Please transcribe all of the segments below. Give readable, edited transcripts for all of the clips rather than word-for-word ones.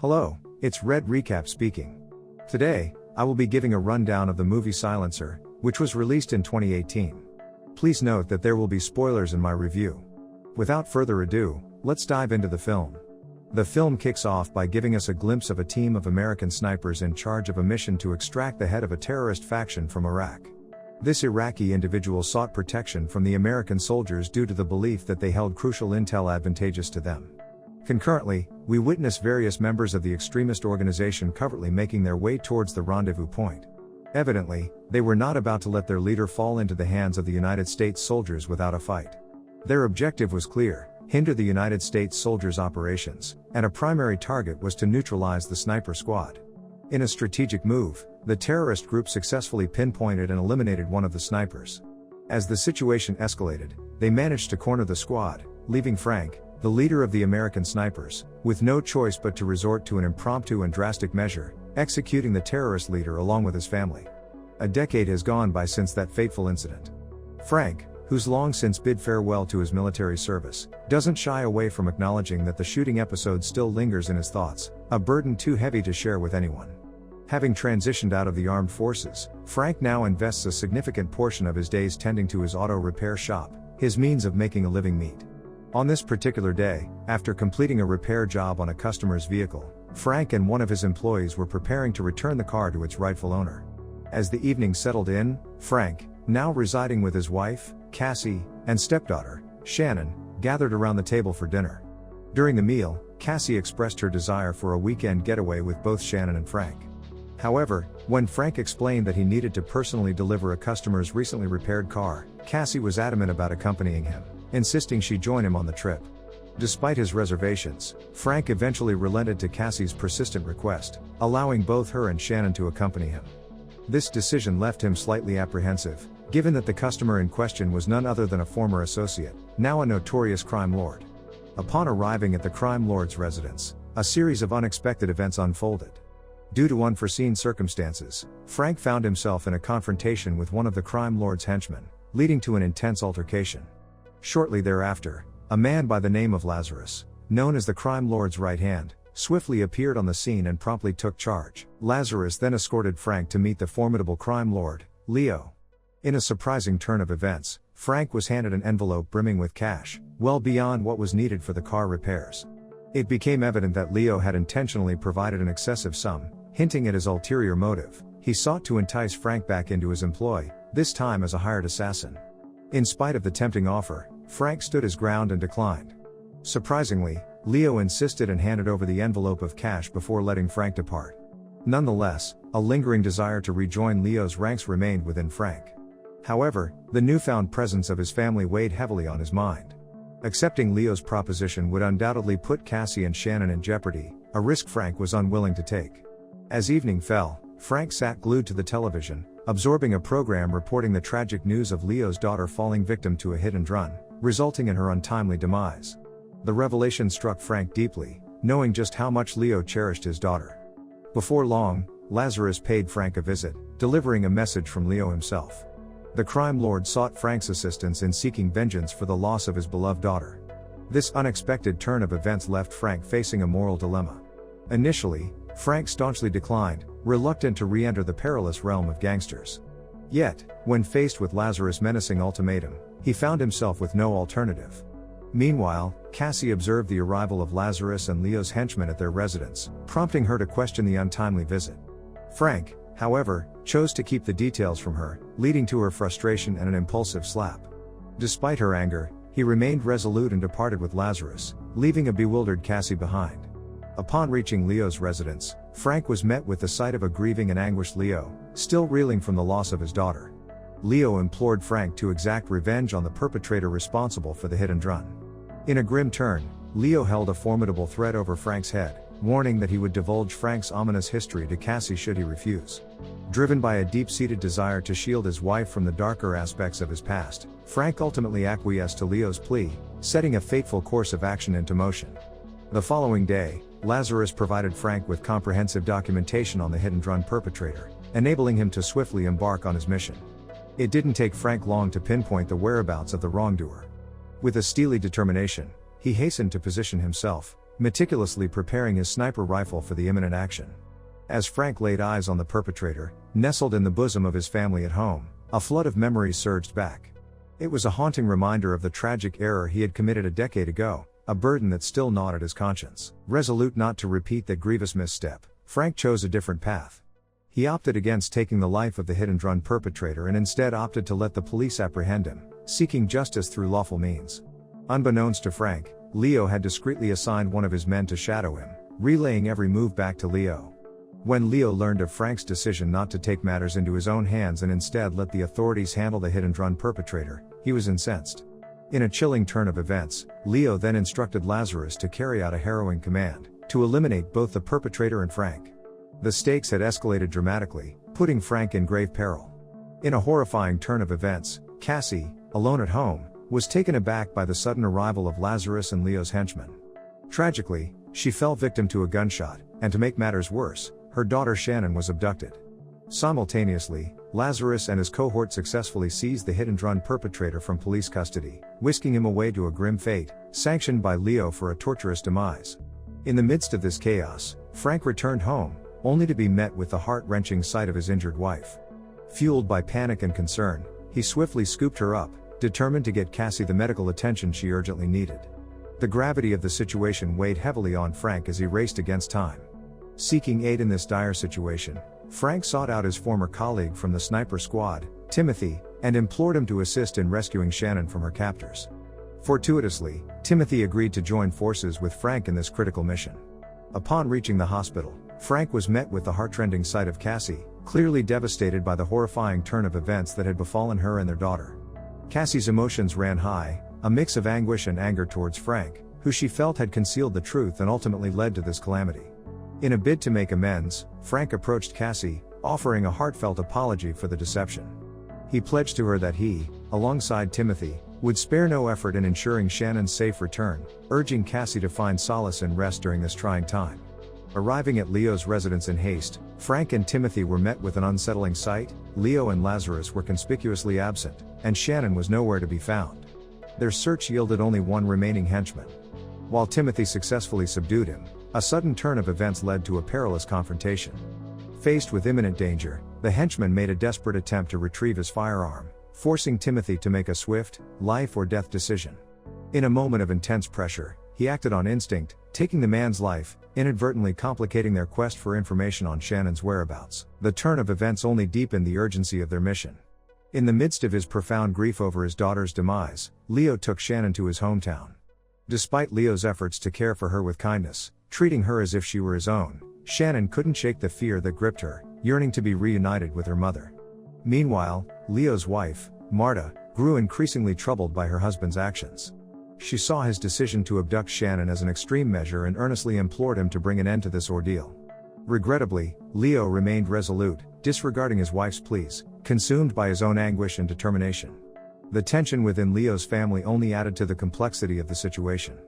Hello, it's Red Recap speaking. Today, I will be giving a rundown of the movie Silencer, which was released in 2018. Please note that there will be spoilers in my review. Without further ado, let's dive into the film. The film kicks off by giving us a glimpse of a team of American snipers in charge of a mission to extract the head of a terrorist faction from Iraq. This Iraqi individual sought protection from the American soldiers due to the belief that they held crucial intel advantageous to them. Concurrently, we witness various members of the extremist organization covertly making their way towards the rendezvous point. Evidently, they were not about to let their leader fall into the hands of the United States soldiers without a fight. Their objective was clear: hinder the United States soldiers' operations, and a primary target was to neutralize the sniper squad. In a strategic move, the terrorist group successfully pinpointed and eliminated one of the snipers. As the situation escalated, they managed to corner the squad, leaving Frank, the leader of the American snipers, with no choice but to resort to an impromptu and drastic measure, executing the terrorist leader along with his family. A decade has gone by since that fateful incident. Frank, who's long since bid farewell to his military service, doesn't shy away from acknowledging that the shooting episode still lingers in his thoughts, a burden too heavy to share with anyone. Having transitioned out of the armed forces, Frank now invests a significant portion of his days tending to his auto repair shop, his means of making a living meet. On this particular day, after completing a repair job on a customer's vehicle, Frank and one of his employees were preparing to return the car to its rightful owner. As the evening settled in, Frank, now residing with his wife, Cassie, and stepdaughter, Shannon, gathered around the table for dinner. During the meal, Cassie expressed her desire for a weekend getaway with both Shannon and Frank. However, when Frank explained that he needed to personally deliver a customer's recently repaired car, Cassie was adamant about accompanying him, insisting she join him on the trip. Despite his reservations, Frank eventually relented to Cassie's persistent request, allowing both her and Shannon to accompany him. This decision left him slightly apprehensive, given that the customer in question was none other than a former associate, now a notorious crime lord. Upon arriving at the crime lord's residence, a series of unexpected events unfolded. Due to unforeseen circumstances, Frank found himself in a confrontation with one of the crime lord's henchmen, leading to an intense altercation. Shortly thereafter, a man by the name of Lazarus, known as the crime lord's right hand, swiftly appeared on the scene and promptly took charge. Lazarus then escorted Frank to meet the formidable crime lord, Leo. In a surprising turn of events, Frank was handed an envelope brimming with cash, well beyond what was needed for the car repairs. It became evident that Leo had intentionally provided an excessive sum, hinting at his ulterior motive. He sought to entice Frank back into his employ, this time as a hired assassin. In spite of the tempting offer, Frank stood his ground and declined. Surprisingly, Leo insisted and handed over the envelope of cash before letting Frank depart. Nonetheless, a lingering desire to rejoin Leo's ranks remained within Frank. However, the newfound presence of his family weighed heavily on his mind. Accepting Leo's proposition would undoubtedly put Cassie and Shannon in jeopardy, a risk Frank was unwilling to take. As evening fell, Frank sat glued to the television, absorbing a program reporting the tragic news of Leo's daughter falling victim to a hit and run, resulting in her untimely demise. The revelation struck Frank deeply, knowing just how much Leo cherished his daughter. Before long, Lazarus paid Frank a visit, delivering a message from Leo himself. The crime lord sought Frank's assistance in seeking vengeance for the loss of his beloved daughter. This unexpected turn of events left Frank facing a moral dilemma. Initially, Frank staunchly declined, reluctant to re-enter the perilous realm of gangsters. Yet, when faced with Lazarus' menacing ultimatum, he found himself with no alternative. Meanwhile, Cassie observed the arrival of Lazarus and Leo's henchmen at their residence, prompting her to question the untimely visit. Frank, however, chose to keep the details from her, leading to her frustration and an impulsive slap. Despite her anger, he remained resolute and departed with Lazarus, leaving a bewildered Cassie behind. Upon reaching Leo's residence, Frank was met with the sight of a grieving and anguished Leo, still reeling from the loss of his daughter. Leo implored Frank to exact revenge on the perpetrator responsible for the hit and run. In a grim turn, Leo held a formidable threat over Frank's head, warning that he would divulge Frank's ominous history to Cassie should he refuse. Driven by a deep-seated desire to shield his wife from the darker aspects of his past, Frank ultimately acquiesced to Leo's plea, setting a fateful course of action into motion. The following day, Lazarus provided Frank with comprehensive documentation on the hit-and-run perpetrator, enabling him to swiftly embark on his mission. It didn't take Frank long to pinpoint the whereabouts of the wrongdoer. With a steely determination, he hastened to position himself, meticulously preparing his sniper rifle for the imminent action. As Frank laid eyes on the perpetrator, nestled in the bosom of his family at home, a flood of memories surged back. It was a haunting reminder of the tragic error he had committed a decade ago, a burden that still gnawed at his conscience. Resolute not to repeat that grievous misstep, Frank chose a different path. He opted against taking the life of the hit-and-run perpetrator and instead opted to let the police apprehend him, seeking justice through lawful means. Unbeknownst to Frank, Leo had discreetly assigned one of his men to shadow him, relaying every move back to Leo. When Leo learned of Frank's decision not to take matters into his own hands and instead let the authorities handle the hit-and-run perpetrator, he was incensed. In a chilling turn of events, Leo then instructed Lazarus to carry out a harrowing command, to eliminate both the perpetrator and Frank. The stakes had escalated dramatically, putting Frank in grave peril. In a horrifying turn of events, Cassie, alone at home, was taken aback by the sudden arrival of Lazarus and Leo's henchmen. Tragically, she fell victim to a gunshot, and to make matters worse, her daughter Shannon was abducted. Simultaneously, Lazarus and his cohort successfully seized the hit-and-run perpetrator from police custody, whisking him away to a grim fate, sanctioned by Leo for a torturous demise. In the midst of this chaos, Frank returned home, only to be met with the heart-wrenching sight of his injured wife. Fueled by panic and concern, he swiftly scooped her up, determined to get Cassie the medical attention she urgently needed. The gravity of the situation weighed heavily on Frank as he raced against time. Seeking aid in this dire situation, Frank sought out his former colleague from the sniper squad, Timothy, and implored him to assist in rescuing Shannon from her captors. Fortuitously, Timothy agreed to join forces with Frank in this critical mission. Upon reaching the hospital, Frank was met with the heartrending sight of Cassie, clearly devastated by the horrifying turn of events that had befallen her and their daughter. Cassie's emotions ran high, a mix of anguish and anger towards Frank, who she felt had concealed the truth and ultimately led to this calamity. In a bid to make amends, Frank approached Cassie, offering a heartfelt apology for the deception. He pledged to her that he, alongside Timothy, would spare no effort in ensuring Shannon's safe return, urging Cassie to find solace and rest during this trying time. Arriving at Leo's residence in haste, Frank and Timothy were met with an unsettling sight. Leo and Lazarus were conspicuously absent, and Shannon was nowhere to be found. Their search yielded only one remaining henchman. While Timothy successfully subdued him, a sudden turn of events led to a perilous confrontation. Faced with imminent danger, the henchman made a desperate attempt to retrieve his firearm, forcing Timothy to make a swift, life-or-death decision. In a moment of intense pressure, he acted on instinct, taking the man's life, inadvertently complicating their quest for information on Shannon's whereabouts. The turn of events only deepened the urgency of their mission. In the midst of his profound grief over his daughter's demise, Leo took Shannon to his hometown. Despite Leo's efforts to care for her with kindness, treating her as if she were his own, Shannon couldn't shake the fear that gripped her, yearning to be reunited with her mother. Meanwhile, Leo's wife, Marta, grew increasingly troubled by her husband's actions. She saw his decision to abduct Shannon as an extreme measure and earnestly implored him to bring an end to this ordeal. Regrettably, Leo remained resolute, disregarding his wife's pleas, consumed by his own anguish and determination. The tension within Leo's family only added to the complexity of the situation.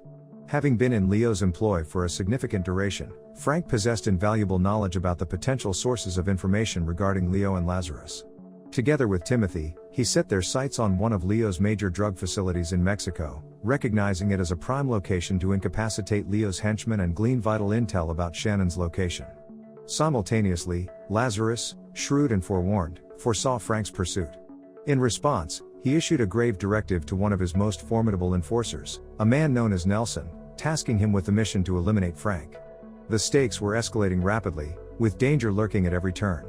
Having been in Leo's employ for a significant duration, Frank possessed invaluable knowledge about the potential sources of information regarding Leo and Lazarus. Together with Timothy, he set their sights on one of Leo's major drug facilities in Mexico, recognizing it as a prime location to incapacitate Leo's henchmen and glean vital intel about Shannon's location. Simultaneously, Lazarus, shrewd and forewarned, foresaw Frank's pursuit. In response, he issued a grave directive to one of his most formidable enforcers, a man known as Nelson, tasking him with the mission to eliminate Frank. The stakes were escalating rapidly, with danger lurking at every turn.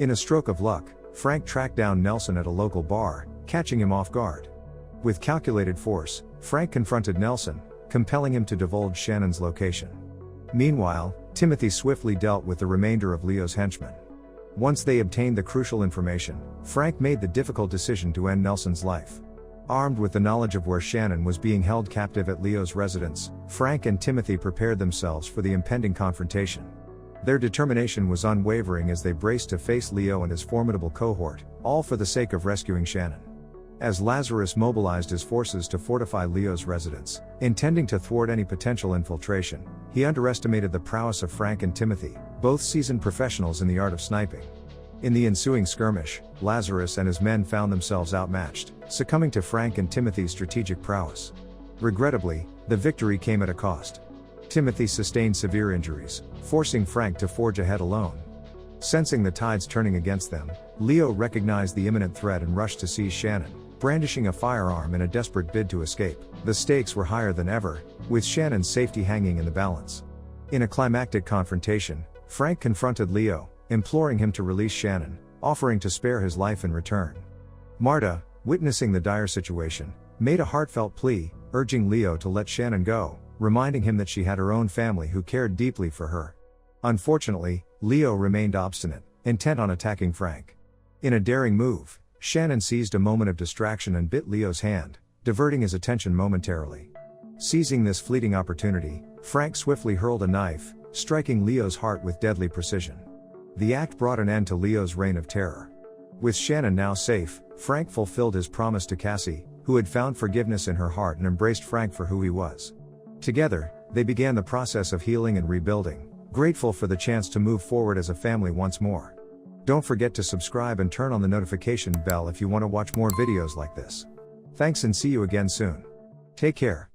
In a stroke of luck, Frank tracked down Nelson at a local bar, catching him off guard. With calculated force, Frank confronted Nelson, compelling him to divulge Shannon's location. Meanwhile, Timothy swiftly dealt with the remainder of Leo's henchmen. Once they obtained the crucial information, Frank made the difficult decision to end Nelson's life. Armed with the knowledge of where Shannon was being held captive at Leo's residence, Frank and Timothy prepared themselves for the impending confrontation. Their determination was unwavering as they braced to face Leo and his formidable cohort, all for the sake of rescuing Shannon. As Lazarus mobilized his forces to fortify Leo's residence, intending to thwart any potential infiltration, he underestimated the prowess of Frank and Timothy, both seasoned professionals in the art of sniping. In the ensuing skirmish, Lazarus and his men found themselves outmatched, succumbing to Frank and Timothy's strategic prowess. Regrettably, the victory came at a cost. Timothy sustained severe injuries, forcing Frank to forge ahead alone. Sensing the tides turning against them, Leo recognized the imminent threat and rushed to seize Shannon, brandishing a firearm in a desperate bid to escape. The stakes were higher than ever, with Shannon's safety hanging in the balance. In a climactic confrontation, Frank confronted Leo, imploring him to release Shannon, offering to spare his life in return. Marta, witnessing the dire situation, made a heartfelt plea, urging Leo to let Shannon go, reminding him that she had her own family who cared deeply for her. Unfortunately, Leo remained obstinate, intent on attacking Frank. In a daring move, Shannon seized a moment of distraction and bit Leo's hand, diverting his attention momentarily. Seizing this fleeting opportunity, Frank swiftly hurled a knife, striking Leo's heart with deadly precision. The act brought an end to Leo's reign of terror. With Shannon now safe, Frank fulfilled his promise to Cassie, who had found forgiveness in her heart and embraced Frank for who he was. Together, they began the process of healing and rebuilding, grateful for the chance to move forward as a family once more. Don't forget to subscribe and turn on the notification bell if you want to watch more videos like this. Thanks and see you again soon. Take care.